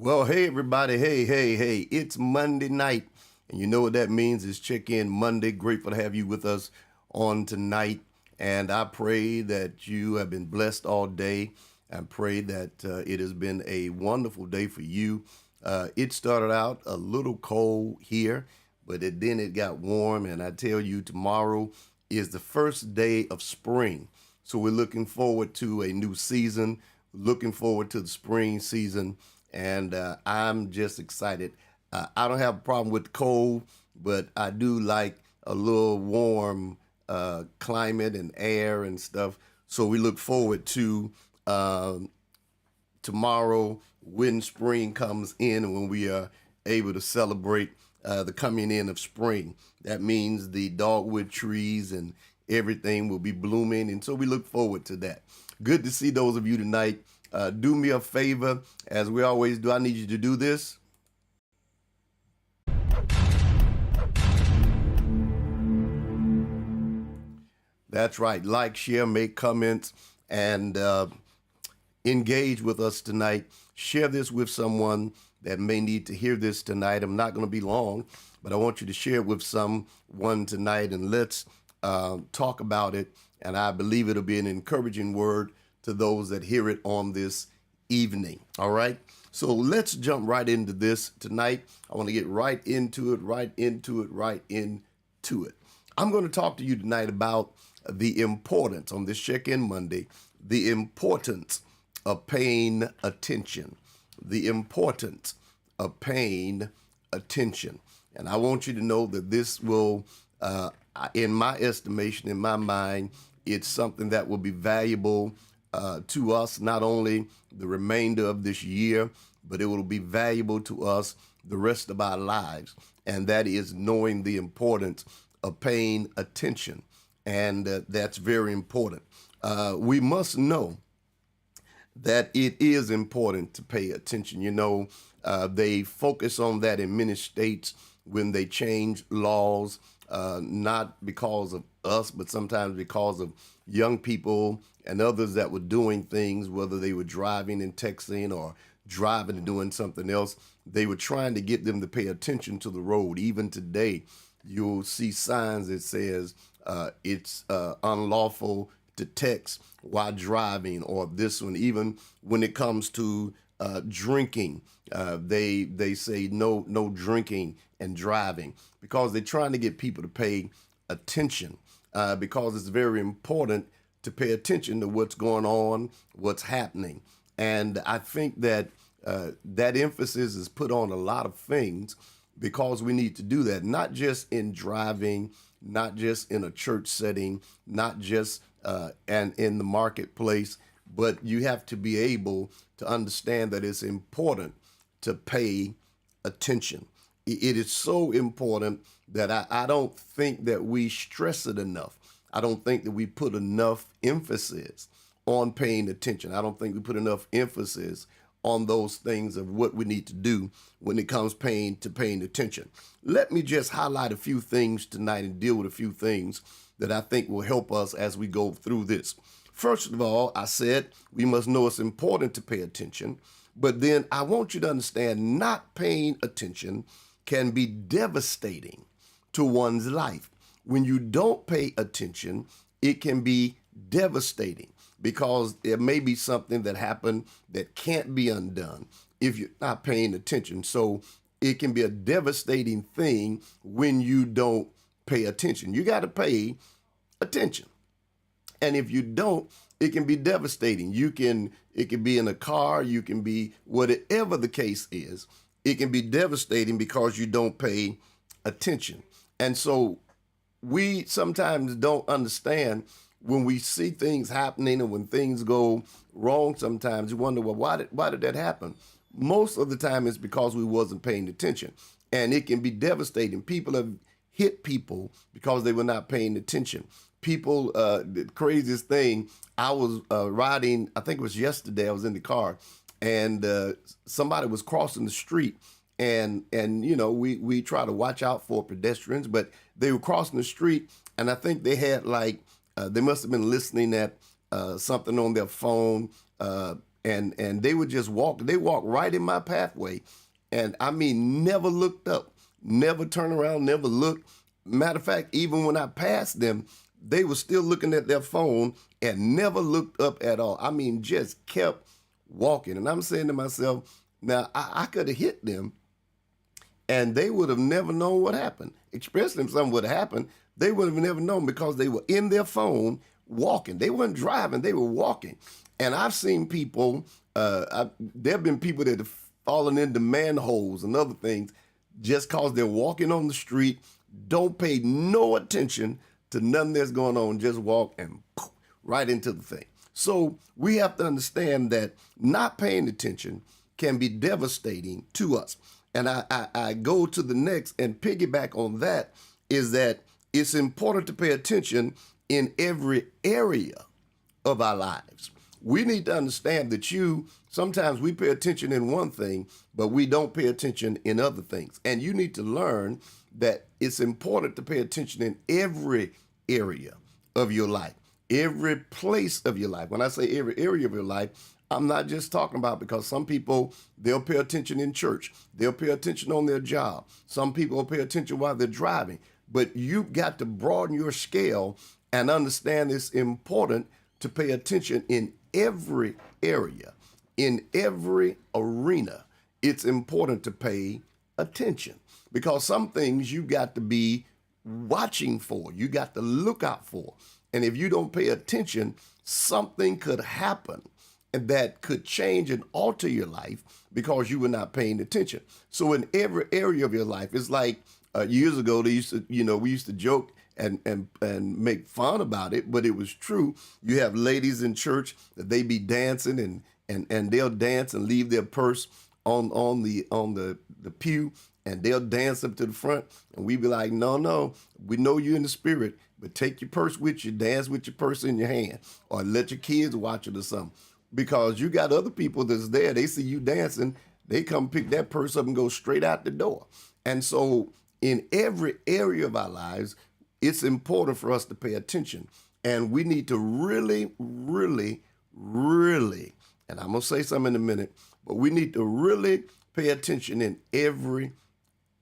Well, hey everybody, hey, it's Monday night, and you know what that means is Check In Monday. Grateful to have you with us on tonight, and I pray that you have been blessed all day. I pray that it has been a wonderful day for you. It started out a little cold here, but then it got warm, and I tell you, tomorrow is the first day of spring. So we're looking forward to a new season, looking forward to the spring season, and I'm just excited. I don't have a problem with the cold, but I do like a little warm climate and air and stuff. So we look forward to tomorrow when spring comes in and when we are able to celebrate the coming in of spring. That means the dogwood trees and everything will be blooming. And so we look forward to that. Good to see those of you tonight. Do me a favor, as we always do. I need you to do this. That's right. Like, share, make comments, and engage with us tonight. Share this with someone that may need to hear this tonight. I'm not going to be long, but I want you to share it with someone tonight, and let's talk about it. And I believe it'll be an encouraging word to those that hear it on this evening. All right. So let's jump right into this tonight. I want to get right into it. I'm going to talk to you tonight about the importance on this Check-In Monday, the importance of paying attention, the importance of paying attention. And I want you to know that this will, in my estimation, in my mind, it's something that will be valuable to us, not only the remainder of this year, but it will be valuable to us the rest of our lives. And that is knowing the importance of paying attention. And that's very important. We must know that it is important to pay attention. You know, they focus on that in many states when they change laws, not because of us, but sometimes because of young people and others that were doing things, whether they were driving and texting or driving and doing something else. They were trying to get them to pay attention to the road. Even today, you'll see signs that says it's unlawful to text while driving, or this one. Even when it comes to drinking, they say no drinking and driving, because they're trying to get people to pay attention, because it's very important to pay attention to what's going on, what's happening. And I think that that emphasis is put on a lot of things because we need to do that, not just in driving, not just in a church setting, not just and in the marketplace, but you have to be able to understand that it's important to pay attention. It is so important that I don't think that we stress it enough. I don't think that we put enough emphasis on paying attention. I don't think we put enough emphasis on those things of what we need to do when it comes paying attention. Let me just highlight a few things tonight and deal with a few things that I think will help us as we go through this. First of all, I said we must know it's important to pay attention, but then I want you to understand not paying attention can be devastating to one's life. When you don't pay attention, it can be devastating because there may be something that happened that can't be undone if you're not paying attention. So it can be a devastating thing when you don't pay attention. You got to pay attention. And if you don't, it can be devastating. It can be in a car, you can be whatever the case is, it can be devastating because you don't pay attention. And so we sometimes don't understand when we see things happening and when things go wrong. Sometimes you wonder, well, why did that happen? Most of the time it's because we wasn't paying attention, and it can be devastating. People have hit people because they were not paying attention. People, the craziest thing, I was riding, I think it was yesterday, I was in the car, and somebody was crossing the street, and you know, we try to watch out for pedestrians, but they were crossing the street, and I think they had like, they must have been listening at something on their phone, and they would just walk. They walked right in my pathway, and I mean, never looked up, never turned around, never looked. Matter of fact, even when I passed them, they were still looking at their phone and never looked up at all. I mean, just kept walking. And I'm saying to myself, now I could have hit them and they would have never known what happened. Especially if something would have happened, they would have never known because they were in their phone walking. They weren't driving, they were walking. And I've seen people, there have been people that have fallen into manholes and other things just because they're walking on the street, don't pay no attention to nothing that's going on, just walk and poof, right into the thing. So we have to understand that not paying attention can be devastating to us. And I go to the next and piggyback on that is that it's important to pay attention in every area of our lives. We need to understand that sometimes we pay attention in one thing, but we don't pay attention in other things. And you need to learn that it's important to pay attention in every area of your life, every place of your life. When I say every area of your life, I'm not just talking about because some people, they'll pay attention in church. They'll pay attention on their job. Some people will pay attention while they're driving. But you've got to broaden your scale and understand it's important to pay attention in every area, in every arena. It's important to pay attention because some things you got to be watching for, you got to look out for. And if you don't pay attention, something could happen and that could change and alter your life because you were not paying attention. So in every area of your life, it's like years ago, we used to joke and make fun about it, but it was true. You have ladies in church that they be dancing and they'll dance and leave their purse on the pew, and they'll dance up to the front, and we be like, no, we know you in the spirit, but take your purse with you, dance with your purse in your hand, or let your kids watch it or something. Because you got other people that's there, they see you dancing, they come pick that purse up and go straight out the door. And so in every area of our lives, it's important for us to pay attention. And we need to really, really, really, and I'm going to say something in a minute, but we need to really pay attention in every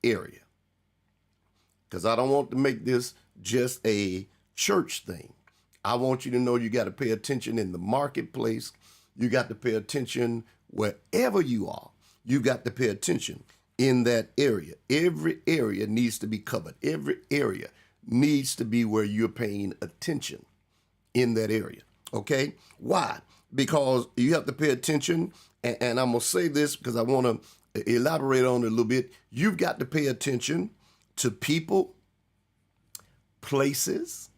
area. Because I don't want to make this just a church thing. I want you to know you got to pay attention in the marketplace. You got to pay attention wherever you are. You got to pay attention in that area. Every area needs to be covered. Every area needs to be where you're paying attention in that area. Okay? Why? Because you have to pay attention, and I'm going to say this because I want to elaborate on it a little bit. You've got to pay attention to people, places,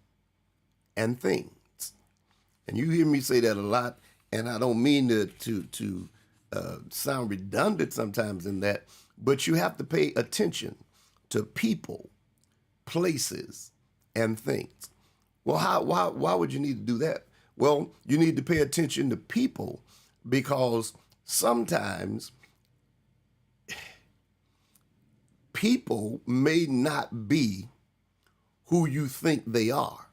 and things. And you hear me say that a lot, and I don't mean to sound redundant sometimes in that, but you have to pay attention to people, places, and things. Well, why would you need to do that? Well, you need to pay attention to people because sometimes people may not be who you think they are.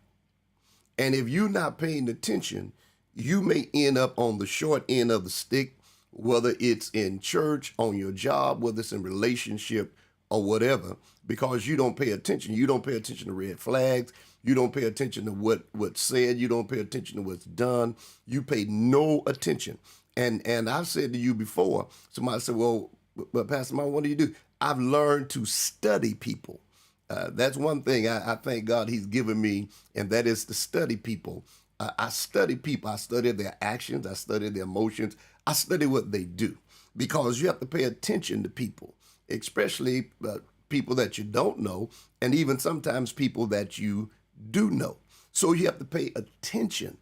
And if you're not paying attention, you may end up on the short end of the stick, whether it's in church, on your job, whether it's in relationship or whatever, because you don't pay attention. You don't pay attention to red flags. You don't pay attention to what's said. You don't pay attention to what's done. You pay no attention. And I've said to you before, somebody said, well, Pastor Mark, what do you do? I've learned to study people. That's one thing I thank God he's given me, and that is to study people. I study people. I study their actions. I study their emotions. I study what they do because you have to pay attention to people, especially people that you don't know, and even sometimes people that you do know. So you have to pay attention.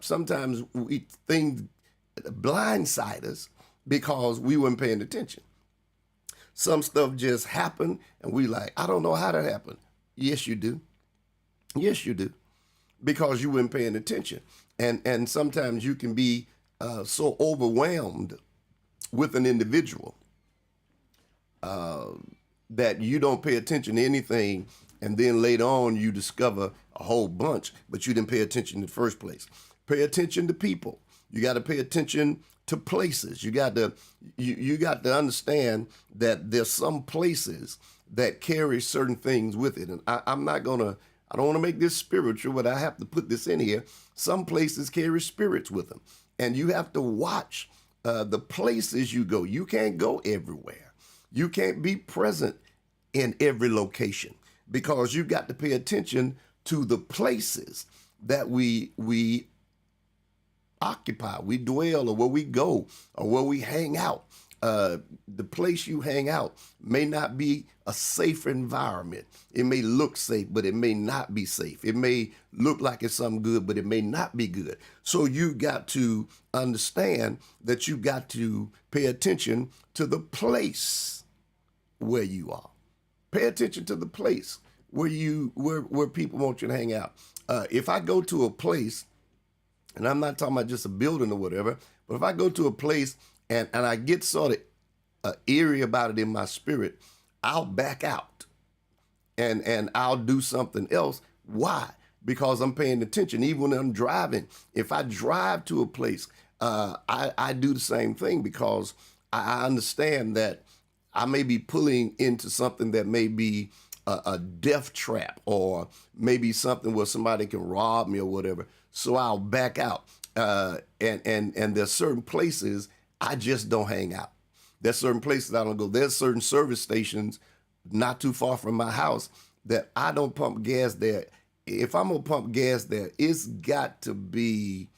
Sometimes things blindside us because we weren't paying attention. Some stuff just happened, and we like, I don't know how that happened. Yes, you do. Yes, you do. Because you weren't paying attention. And sometimes you can be so overwhelmed with an individual that you don't pay attention to anything, and then later on you discover a whole bunch, but you didn't pay attention in the first place. Pay attention to people. You got to pay attention to places. You got to understand that there's some places that carry certain things with it. And I don't want to make this spiritual, but I have to put this in here. Some places carry spirits with them. And you have to watch the places you go. You can't go everywhere. You can't be present in every location because you've got to pay attention to the places that we occupy, we dwell, or where we go, or where we hang out. The place you hang out may not be a safe environment. It may look safe, but it may not be safe. It may look like it's something good, but it may not be good. So you got to understand that you got to pay attention to the place where you are. Pay attention to the place where people want you to hang out. If I go to a place, and I'm not talking about just a building or whatever, but if I go to a place and I get sort of eerie about it in my spirit, I'll back out and I'll do something else. Why? Because I'm paying attention. Even when I'm driving, if I drive to a place, I do the same thing because I understand that I may be pulling into something that may be a death trap or maybe something where somebody can rob me or whatever. So I'll back out. And there's certain places I just don't hang out. There's certain places I don't go. There's certain service stations not too far from my house that I don't pump gas there. If I'm gonna pump gas there, it's got to be,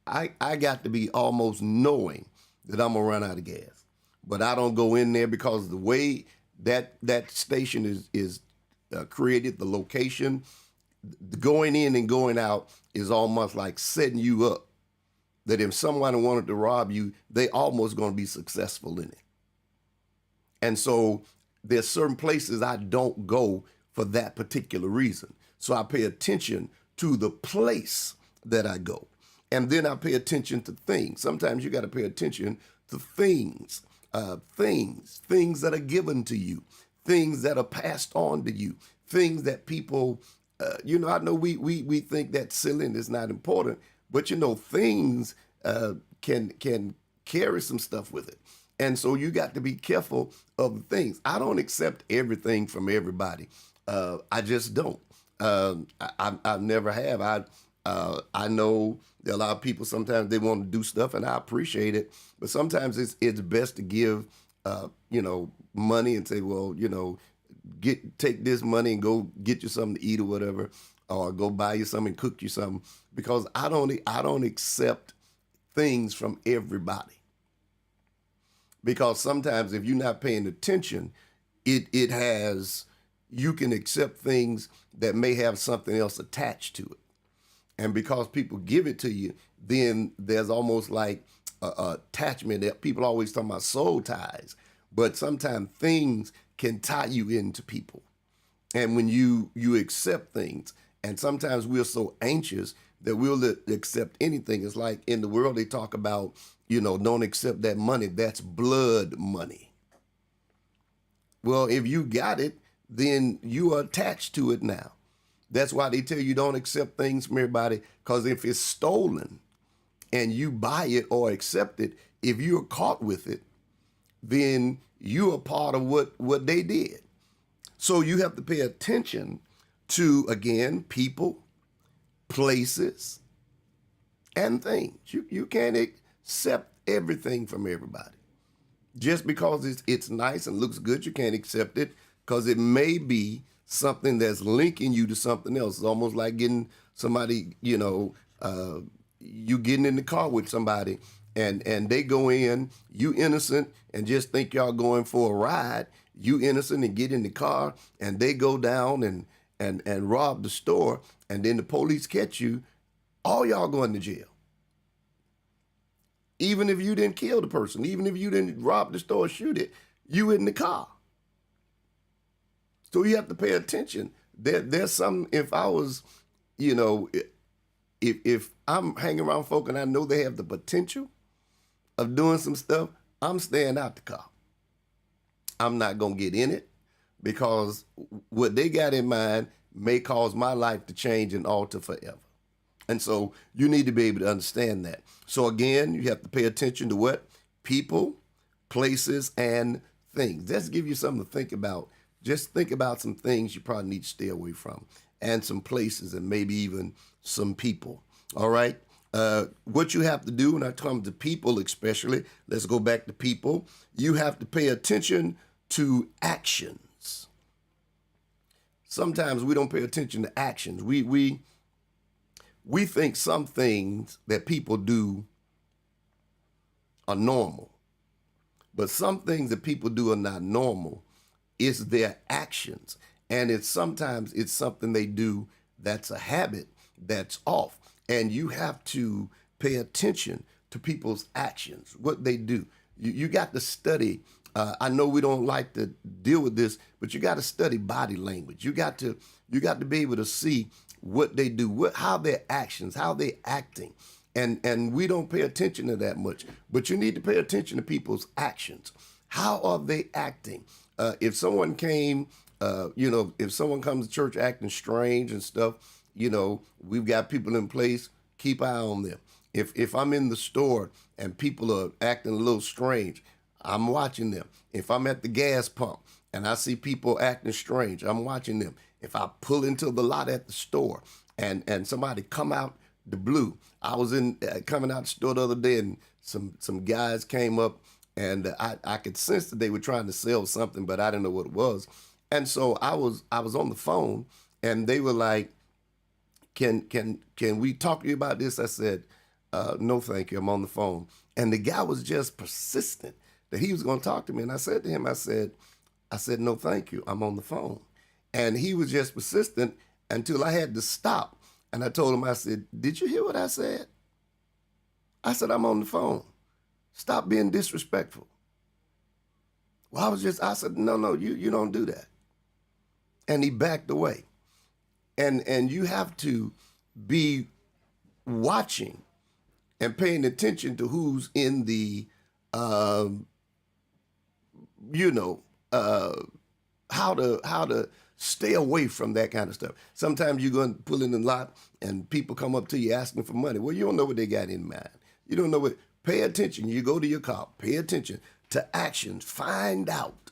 I got to be almost knowing that I'm gonna run out of gas. But I don't go in there because the way that station is created, the location, going in and going out is almost like setting you up. That if someone wanted to rob you, they almost going to be successful in it. And so there's certain places I don't go for that particular reason. So I pay attention to the place that I go. And then I pay attention to things. Sometimes you got to pay attention to things, things that are given to you, things that are passed on to you, things that people, I know we think that's silly and it's not important, but things can carry some stuff with it. And so you got to be careful of the things. I don't accept everything from everybody. I just don't. I never have. I know there are a lot of people, sometimes they want to do stuff and I appreciate it, but sometimes it's best to give, money and say, well, take this money and go get you something to eat or whatever, or go buy you something and cook you something, because I don't accept things from everybody. Because sometimes if you're not paying attention, you can accept things that may have something else attached to it. And because people give it to you, then there's almost like a attachment. That people always talk about soul ties, but sometimes things can tie you into people. And when you accept things, and sometimes we're so anxious that we'll accept anything. It's like in the world they talk about, don't accept that money. That's blood money. Well, if you got it, then you are attached to it now. That's why they tell you don't accept things from everybody, because if it's stolen and you buy it or accept it, if you're caught with it, then you are part of what they did. So you have to pay attention to, again, people, places, and things. You can't accept everything from everybody. Just because it's nice and looks good, you can't accept it, because it may be something that's linking you to something else. It's almost like getting somebody, you getting in the car with somebody and they go in, you innocent, and just think y'all going for a ride. You innocent and get in the car and they go down and rob the store, and then the police catch you, all y'all going to jail. Even if you didn't kill the person, even if you didn't rob the store or shoot it, you in the car. So you have to pay attention. There's some, if I was, if I'm hanging around folk and I know they have the potential of doing some stuff, I'm staying out the car. I'm not going to get in it, because what they got in mind may cause my life to change and alter forever. And so you need to be able to understand that. So again, you have to pay attention to what? People, places, and things. Let's give you something to think about. Just think about some things you probably need to stay away from, and some places, and maybe even some people. All right? What you have to do when it comes to people, especially, let's go back to people, you have to pay attention to actions. Sometimes we don't pay attention to actions. We think some things that people do are normal, but some things that people do are not normal. It's their actions, and sometimes it's something they do that's a habit that's off, and you have to pay attention to people's actions, what they do. You got to study. I know we don't like to deal with this, but you got to study body language. You got to be able to see what they do, how their actions, how they're acting. And we don't pay attention to that much. But you need to pay attention to people's actions. How are they acting? If someone came, if someone comes to church acting strange and stuff, we've got people in place, keep eye on them. If I'm in the store and people are acting a little strange, I'm watching them. If I'm at the gas pump and I see people acting strange, I'm watching them. If I pull into the lot at the store and somebody come out the blue, I was coming out the store the other day and some guys came up and I could sense that they were trying to sell something, but I didn't know what it was. And so I was on the phone and they were like, can we talk to you about this? I said, no, thank you. I'm on the phone. And the guy was just persistent that he was going to talk to me. And I said to him, I said, no, thank you. I'm on the phone. And he was just persistent until I had to stop. And I told him, I said, did you hear what I said? I said, I'm on the phone. Stop being disrespectful. Well, I said, no, you don't do that. And he backed away. And you have to be watching and paying attention to who's in the, how to stay away from that kind of stuff. Sometimes you're going to pull in the lot and people come up to you asking for money. Well, you don't know what they got in mind. You don't know what. Pay attention. You go to your car. Pay attention to actions. Find out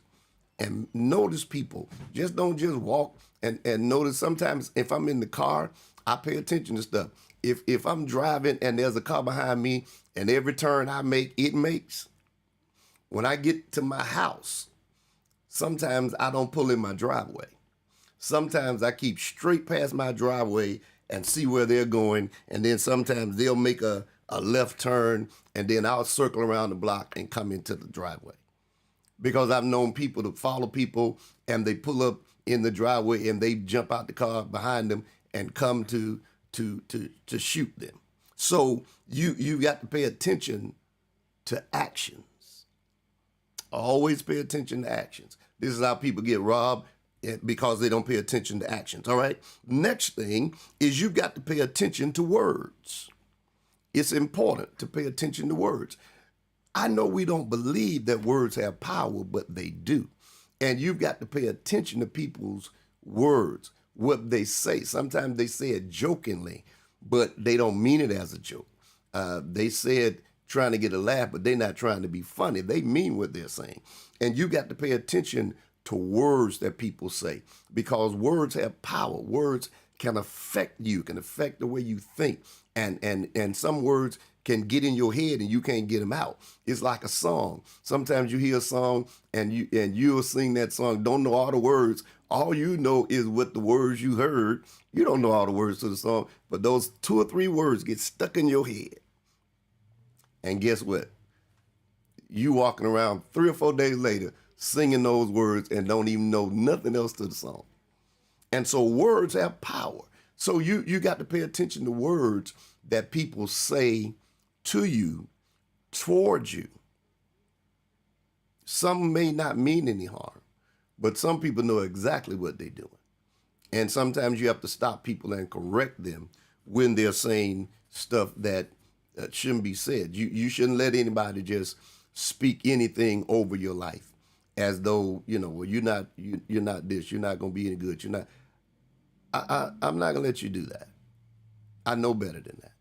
and notice people. Just don't just walk and notice. Sometimes if I'm in the car, I pay attention to stuff. If I'm driving and there's a car behind me and every turn I make, it makes. When I get to my house, sometimes I don't pull in my driveway. Sometimes I keep straight past my driveway and see where they're going. And then sometimes they'll make a left turn and then I'll circle around the block and come into the driveway. Because I've known people to follow people and they pull up in the driveway and they jump out the car behind them and come to shoot them. So you got to pay attention to actions. Always pay attention to actions. This is how people get robbed, because they don't pay attention to actions. All right. Next thing is you've got to pay attention to words. It's important to pay attention to words. I know we don't believe that words have power, but they do. And you've got to pay attention to people's words, what they say. Sometimes they say it jokingly, but they don't mean it as a joke. They say it trying to get a laugh, but they're not trying to be funny. They mean what they're saying. And you got to pay attention to words that people say, because words have power. Words can affect you, can affect the way you think. And some words can get in your head and you can't get them out. It's like a song. Sometimes you hear a song and you'll sing that song, don't know all the words. All you know is what the words you heard. You don't know all the words to the song, but those 2 or 3 words get stuck in your head. And guess what? You walking around 3 or 4 days later singing those words and don't even know nothing else to the song. And so words have power. So you got to pay attention to words that people say to you, towards you. Some may not mean any harm, but some people know exactly what they're doing. And sometimes you have to stop people and correct them when they're saying stuff that shouldn't be said. You shouldn't let anybody just speak anything over your life as though, well, you're not this, you're not going to be any good. You're not. I'm not going to let you do that. I know better than that.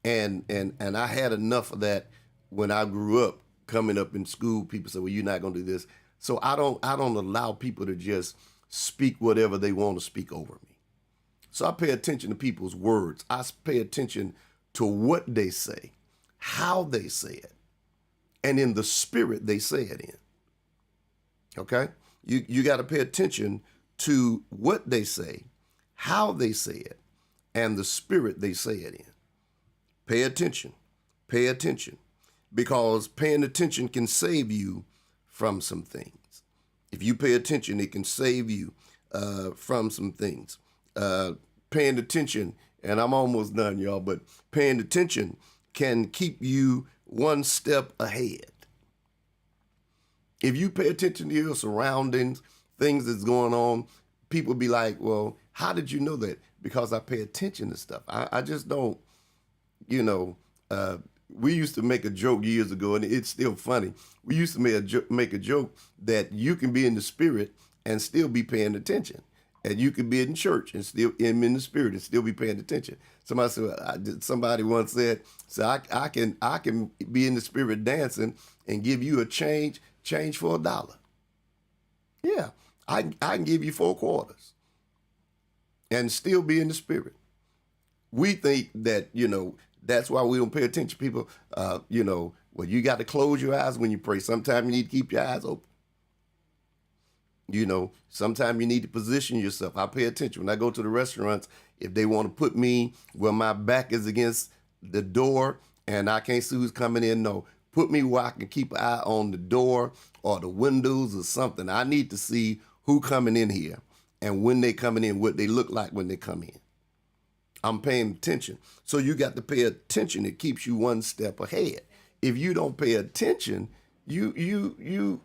And I had enough of that when I grew up. Coming up in school, people say, "Well, you're not going to do this." So I don't allow people to just speak whatever they want to speak over me. So I pay attention to people's words. I pay attention to what they say, how they say it, and in the spirit they say it in. Okay? You got to pay attention to what they say, how they say it, and the spirit they say it in. Pay attention. Pay attention. Because paying attention can save you from some things. If you pay attention, it can save you from some things. Paying attention, and I'm almost done, y'all, but paying attention can keep you one step ahead. If you pay attention to your surroundings, things that's going on, people be like, "Well, how did you know that?" Because I pay attention to stuff. I just don't, you know, we used to make a joke years ago, and it's still funny. We used to make a joke that you can be in the spirit and still be paying attention. And you could be in church and still in the spirit and still be paying attention. Somebody once said, "So I can be in the spirit dancing and give you a change for $1. Yeah, I can give you 4 quarters and still be in the spirit." We think that, that's why we don't pay attention. People, well, you got to close your eyes when you pray. Sometimes you need to keep your eyes open. Sometimes you need to position yourself. I pay attention. When I go to the restaurants, if they want to put me where my back is against the door and I can't see who's coming in, no. Put me where I can keep an eye on the door or the windows or something. I need to see who coming in here and when they coming in, what they look like when they come in. I'm paying attention. So you got to pay attention. It keeps you one step ahead. If you don't pay attention, you'll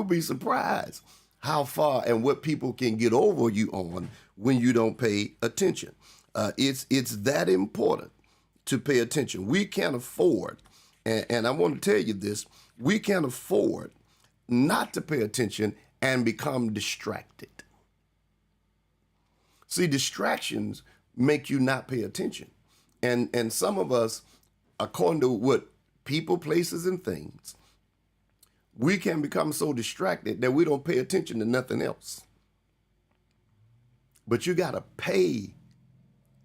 be surprised how far and what people can get over you on when you don't pay attention. It's that important to pay attention. We can't afford, and I want to tell you this, we can't afford not to pay attention and become distracted. See, distractions make you not pay attention. And some of us, according to what people, places, and things, we can become so distracted that we don't pay attention to nothing else. But you got to pay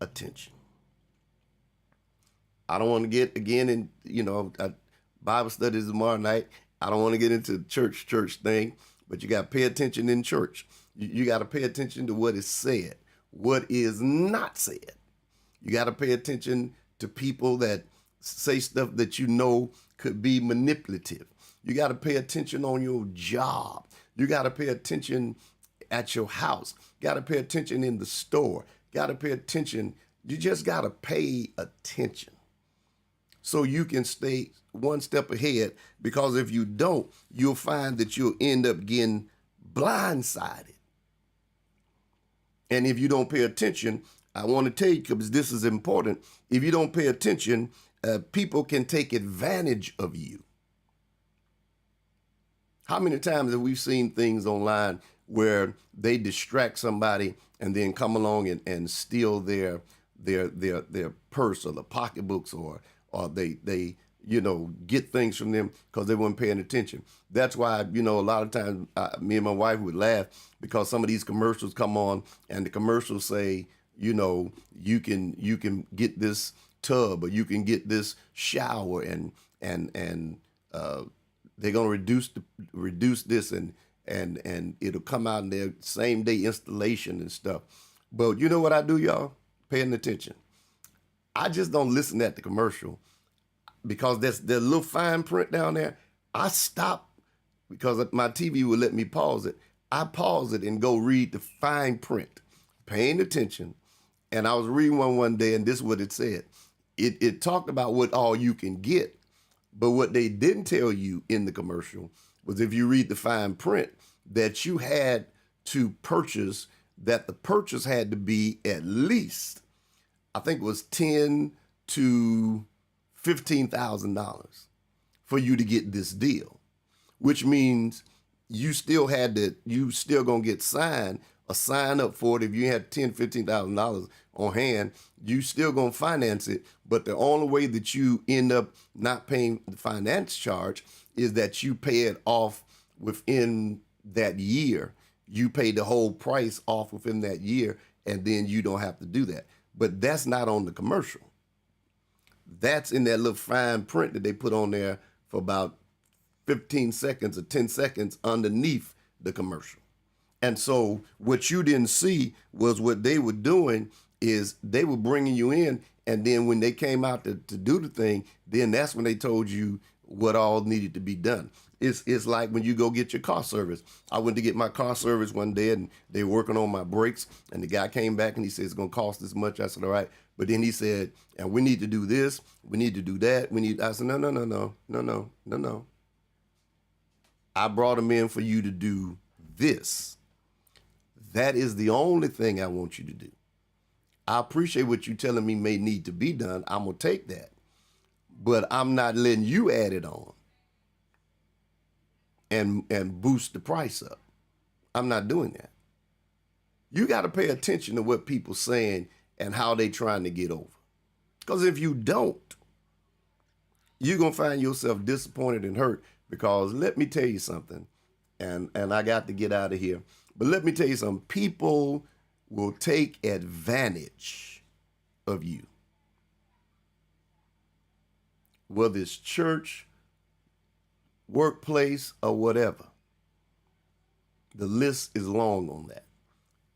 attention. I don't want to get, again, in, Bible studies tomorrow night. I don't want to get into the church thing, but you got to pay attention in church. You got to pay attention to what is said, what is not said. You got to pay attention to people that say stuff that could be manipulative. You got to pay attention on your job. You got to pay attention at your house. You got to pay attention in the store. You got to pay attention. You just got to pay attention so you can stay one step ahead, because if you don't, you'll find that you'll end up getting blindsided. And if you don't pay attention, I want to tell you, because this is important, if you don't pay attention, people can take advantage of you. How many times have we seen things online where they distract somebody and then come along and steal their purse or the pocketbooks, or they get things from them because they weren't paying attention? That's why, a lot of times me and my wife would laugh, because some of these commercials come on and the commercials say, you can get this tub, or you can get this shower, and they're gonna reduce this, and it'll come out in their same day installation and stuff. But you know what I do, y'all? Paying attention. I just don't listen at the commercial, because there's the little fine print down there. I stop, because my TV will let me pause it. I pause it and go read the fine print, paying attention. And I was reading one day, and this is what it said. It talked about what all you can get, but what they didn't tell you in the commercial was, if you read the fine print, that you had to purchase, that the purchase had to be at least, I think it was $10,000 to $15,000 for you to get this deal, which means you still gonna get a sign up for it if you had $10,000, $15,000 on hand, you still gonna finance it. But the only way that you end up not paying the finance charge is that you pay it off within that year. You pay the whole price off within that year, and then you don't have to do that. But that's not on the commercial. That's in that little fine print that they put on there for about 15 seconds or 10 seconds underneath the commercial. And so what you didn't see was what they were doing is they were bringing you in, and then when they came out to do the thing, then that's when they told you what all needed to be done. It's like when you go get your car service. I went to get my car service one day, and they were working on my brakes, and the guy came back and he said, it's going to cost this much. I said, all right. But then he said, and we need to do this, we need to do that. I said, no. I brought him in for you to do this. That is the only thing I want you to do. I appreciate what you're telling me may need to be done. I'm going to take that. But I'm not letting you add it on and boost the price up. I'm not doing that. You got to pay attention to what people saying and how they trying to get over. Because if you don't, you're going to find yourself disappointed and hurt. Because let me tell you something, and I got to get out of here, but let me tell you something. People will take advantage of you. Whether it's church, workplace, or whatever. The list is long on that.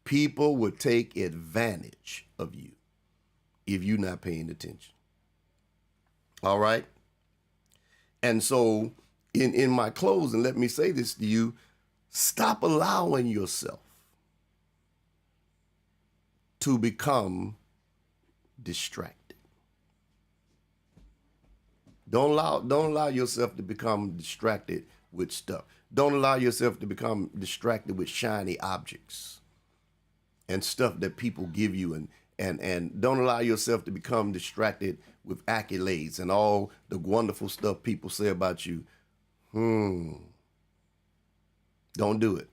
People will take advantage of you if you're not paying attention. All right? And so in my closing, let me say this to you. Stop allowing yourself to become distracted. Don't allow yourself to become distracted with stuff. Don't allow yourself to become distracted with shiny objects and stuff that people give you, and don't allow yourself to become distracted with accolades and all the wonderful stuff people say about you. Don't do it.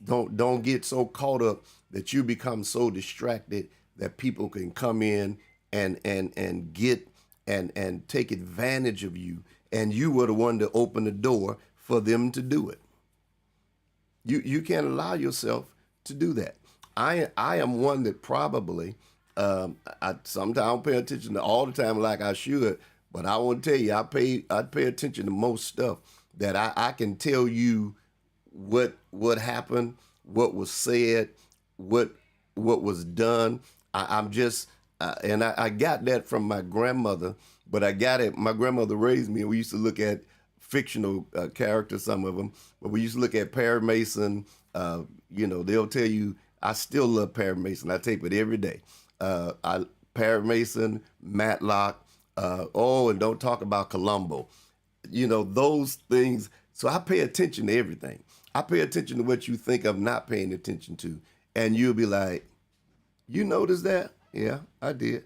Don't get so caught up that you become so distracted that people can come in and get and take advantage of you, and you were the one to open the door for them to do it. You can't allow yourself to do that. I am one that probably I sometimes don't pay attention to all the time like I should, but I want to tell you I pay attention to most stuff that I can tell you what happened, what was said, what was done. I'm just and I got that from my grandmother, but I got it. My grandmother raised me, and we used to look at fictional characters, some of them, but we used to look at Perry Mason. They'll tell you, I still love Perry Mason. I tape it every day. Perry Mason, Matlock, and don't talk about Columbo. Those things. So I pay attention to everything. I pay attention to what you think I'm not paying attention to. And you'll be like, you noticed that? Yeah, I did.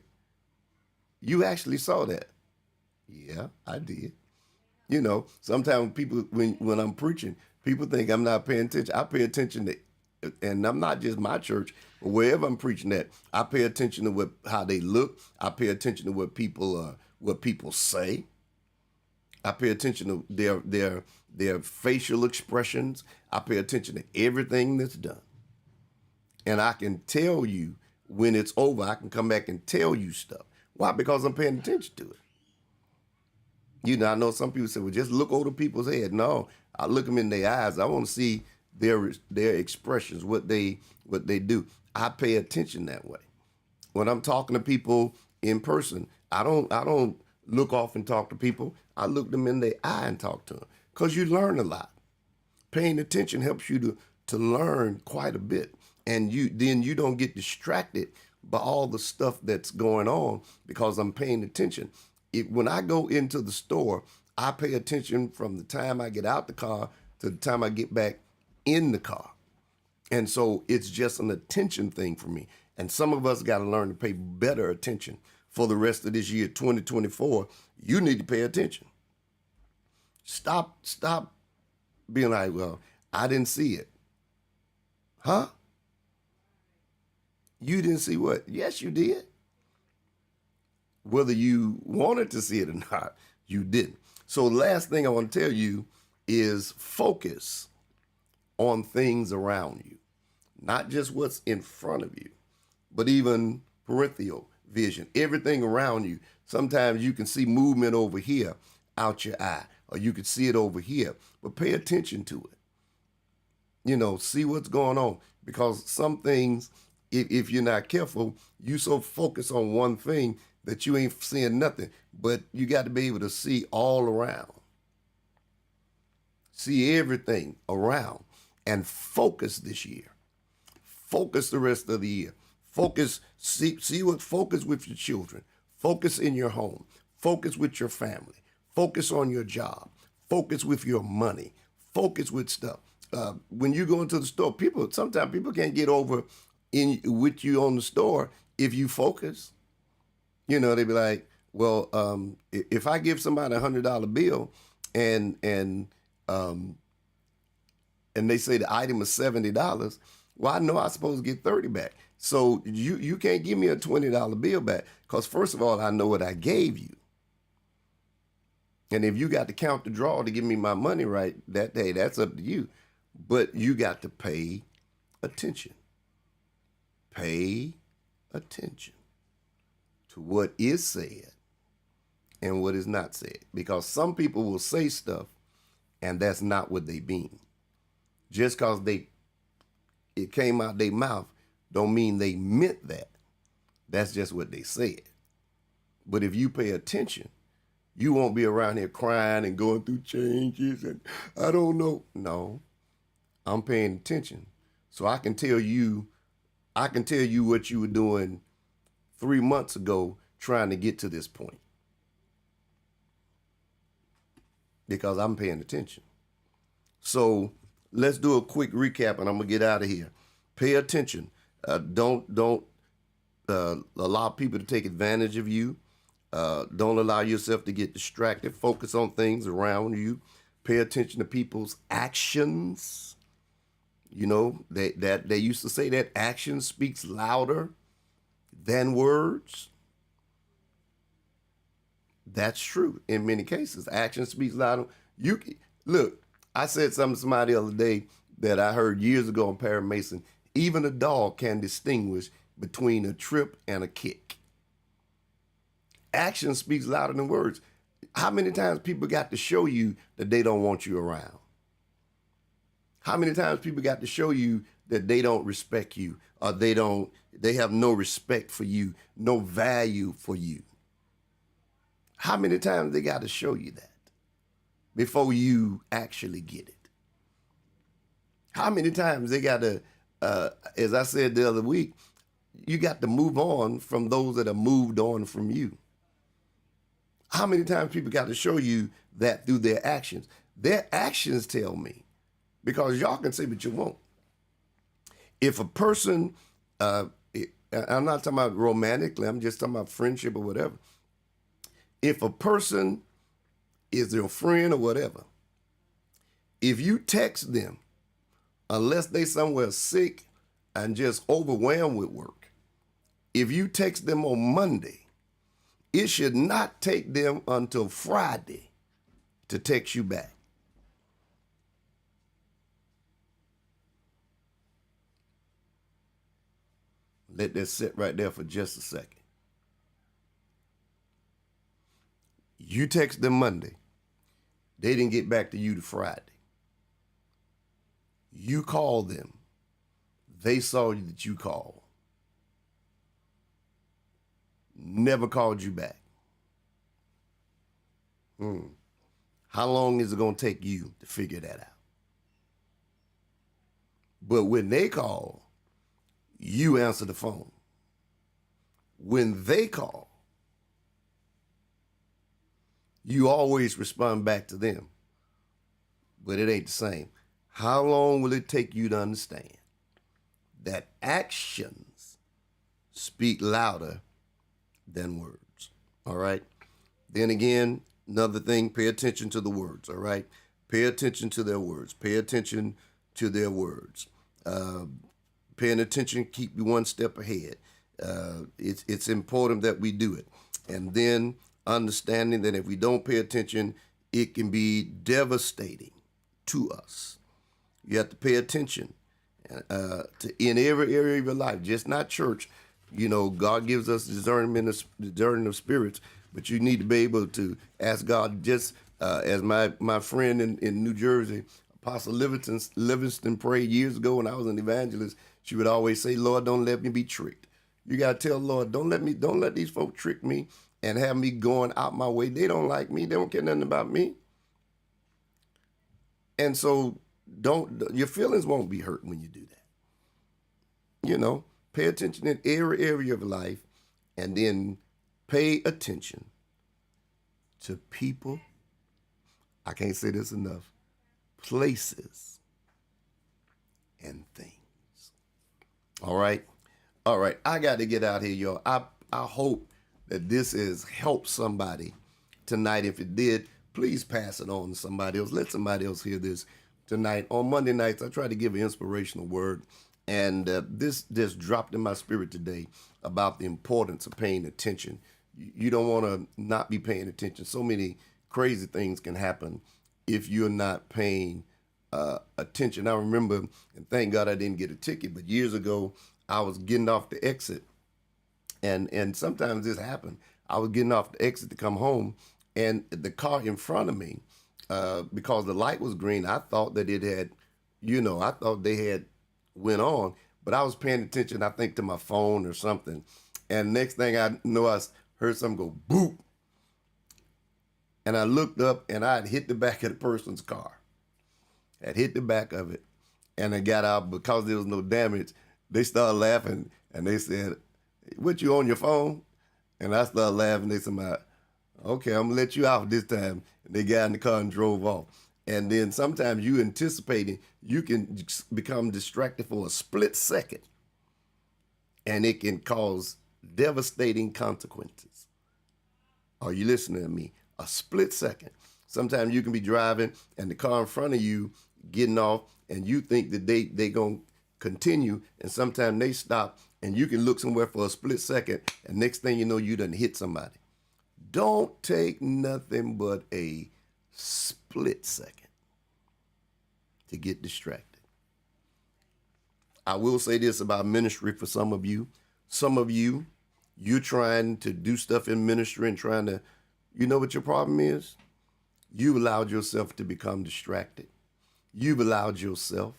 You actually saw that? Yeah, I did. Sometimes people, when I'm preaching, people think I'm not paying attention. I pay attention to, and I'm not just my church, but wherever I'm preaching at, I pay attention to how they look. I pay attention to what people say. I pay attention to their facial expressions. I pay attention to everything that's done. And I can tell you when it's over, I can come back and tell you stuff. Why? Because I'm paying attention to it. I know some people say, well, just look over people's head. No, I look them in their eyes. I want to see their expressions, what they do. I pay attention that way. When I'm talking to people in person, I don't look off and talk to people. I look them in their eye and talk to them, because you learn a lot. Paying attention helps you to learn quite a bit, and then you don't get distracted by all the stuff that's going on because I'm paying attention. When I go into the store, I pay attention from the time I get out the car to the time I get back in the car. And so it's just an attention thing for me. And some of us got to learn to pay better attention for the rest of this year, 2024. You need to pay attention. Stop being like, well, I didn't see it. Huh? You didn't see what? Yes, you did. Whether you wanted to see it or not, you didn't. So the last thing I want to tell you is focus on things around you, not just what's in front of you, but even peripheral vision, everything around you. Sometimes you can see movement over here out your eye, or you can see it over here, but pay attention to it. See what's going on, because some things, if you're not careful, you so focus on one thing that you ain't seeing nothing, but you got to be able to see all around, see everything around, and focus this year. Focus the rest of the year. Focus, focus with your children. Focus in your home. Focus with your family. Focus on your job. Focus with your money. Focus with stuff. When you go into the store, sometimes people can't get over with you on the store if you focus. They be like, well, if I give somebody $100 bill and they say the item is $70, well, I know I'm supposed to get 30 back. So you can't give me a $20 bill back, because first of all, I know what I gave you. And if you got to count the draw to give me my money right that day, that's up to you. But you got to pay attention. Pay attention to what is said and what is not said. Because some people will say stuff and that's not what they mean. Just because it came out their mouth don't mean they meant that. That's just what they said. But if you pay attention, you won't be around here crying and going through changes and I don't know. No, I'm paying attention. So I can tell you what you were doing 3 months ago trying to get to this point. Because I'm paying attention. So let's do a quick recap and I'm gonna get out of here. Pay attention. Don't allow people to take advantage of you. Don't allow yourself to get distracted. Focus on things around you. Pay attention to people's actions. They used to say that action speaks louder than words. That's true in many cases. Action speaks louder. Look, I said something to somebody the other day that I heard years ago on Perry Mason. Even a dog can distinguish between a trip and a kick. Action speaks louder than words. How many times people got to show you that they don't want you around? How many times people got to show you that they don't respect you, or they have no respect for you, no value for you? How many times they got to show you that before you actually get it? How many times they got to, as I said the other week, you got to move on from those that have moved on from you? How many times people got to show you that through their actions? Their actions tell me, because y'all can say what you want. If a person, I'm not talking about romantically, I'm just talking about friendship or whatever. If a person is your friend or whatever, if you text them, unless they somewhere sick and just overwhelmed with work, if you text them on Monday, it should not take them until Friday to text you back. Let that sit right there for just a second. You text them Monday. They didn't get back to you to Friday. You called them. They saw that you called. Never called you back. How long is it going to take you to figure that out? But when they call, you answer the phone. When they call, you always respond back to them. But it ain't the same. How long will it take you to understand that actions speak louder than words? All right. Then again, another thing, pay attention to the words. All right. Pay attention to their words. Pay attention to their words. Paying attention keep you one step ahead. It's important that we do it. And then understanding that if we don't pay attention, it can be devastating to us. You have to pay attention in every area of your life, just not church. You know, God gives us discerning of spirits, but you need to be able to ask God, just as my friend in New Jersey, Apostle Livingston prayed years ago when I was an evangelist. She would always say, Lord, don't let me be tricked. You got to tell Lord, don't let these folks trick me and have me going out my way. They don't like me. They don't care nothing about me. And so your feelings won't be hurt when you do that. You know, pay attention in every area of life, and then pay attention to people. I can't say this enough. Places and things. All right. All right. I got to get out here, y'all. I hope that this has helped somebody tonight. If it did, please pass it on to somebody else. Let somebody else hear this tonight. On Monday nights, I try to give an inspirational word. And this just dropped in my spirit today about the importance of paying attention. You don't want to not be paying attention. So many crazy things can happen if you're not paying attention. I remember, and thank God I didn't get a ticket, but years ago, I was getting off the exit. And sometimes this happened. I was getting off the exit to come home, and the car in front of me, because the light was green, I thought that it had, I thought they had went on, but I was paying attention, I think, to my phone or something. And next thing I know, I heard something go boop. And I looked up, and I had hit the back of the person's car. Had hit the back of it. And I got out. Because there was no damage, they started laughing, and they said, "What, you on your phone?" And I started laughing. They said, "Okay, I'm going to let you out this time." And they got in the car and drove off. And then sometimes you anticipating, you can become distracted for a split second, and it can cause devastating consequences. Are you listening to me? A split second. Sometimes you can be driving and the car in front of you getting off, and you think that they going to continue, and sometimes they stop, and you can look somewhere for a split second, and next thing you know, you done hit somebody. Don't take nothing but a split second to get distracted. I will say this about ministry for some of you. Some of you, you're trying to do stuff in ministry and trying to, you know what your problem is? You've allowed yourself to become distracted. You've allowed yourself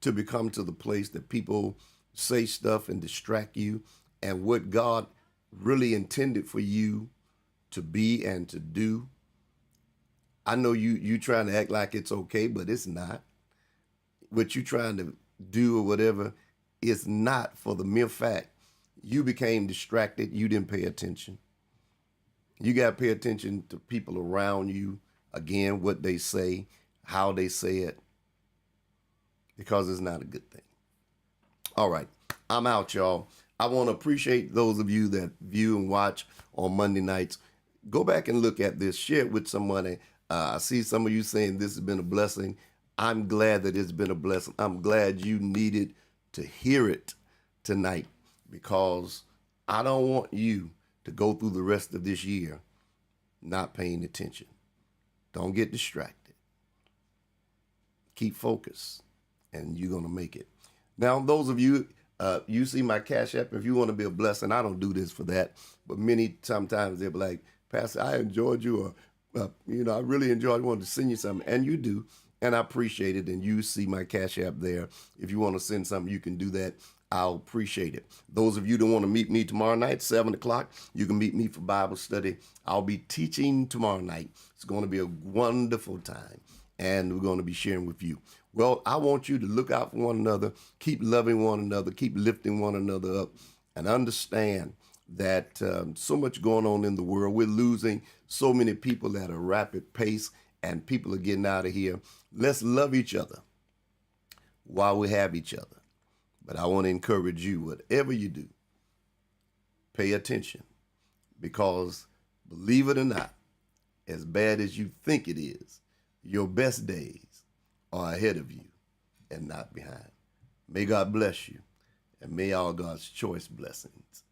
to become to the place that people say stuff and distract you, and what God really intended for you to be and to do. I know you trying to act like it's okay, but it's not. What you trying to do or whatever is not, for the mere fact you became distracted. You didn't pay attention. You got to pay attention to people around you. Again, what they say, how they say it, because it's not a good thing. All right, I'm out, y'all. I want to appreciate those of you that view and watch on Monday nights. Go back and look at this. Share it with somebody. I see some of you saying this has been a blessing. I'm glad that it's been a blessing. I'm glad you needed to hear it tonight, because I don't want you to go through the rest of this year not paying attention. Don't get distracted. Keep focused, and you're going to make it. Now, those of you, you see my Cash App. If you want to be a blessing, I don't do this for that, but sometimes they'll be like, "Pastor, I enjoyed you," or, I really enjoyed it. I wanted to send you something, and you do, and I appreciate it, and you see my Cash App there. If you want to send something, you can do that. I'll appreciate it. Those of you that want to meet me tomorrow night, 7 o'clock, you can meet me for Bible study. I'll be teaching tomorrow night. It's going to be a wonderful time, and we're going to be sharing with you. Well, I want you to look out for one another, keep loving one another, keep lifting one another up, and understand that so much going on in the world. We're losing so many people at a rapid pace, and people are getting out of here. Let's love each other while we have each other. But I want to encourage you, whatever you do, pay attention, because believe it or not, as bad as you think it is, your best days are ahead of you and not behind. May God bless you. And may all God's choice blessings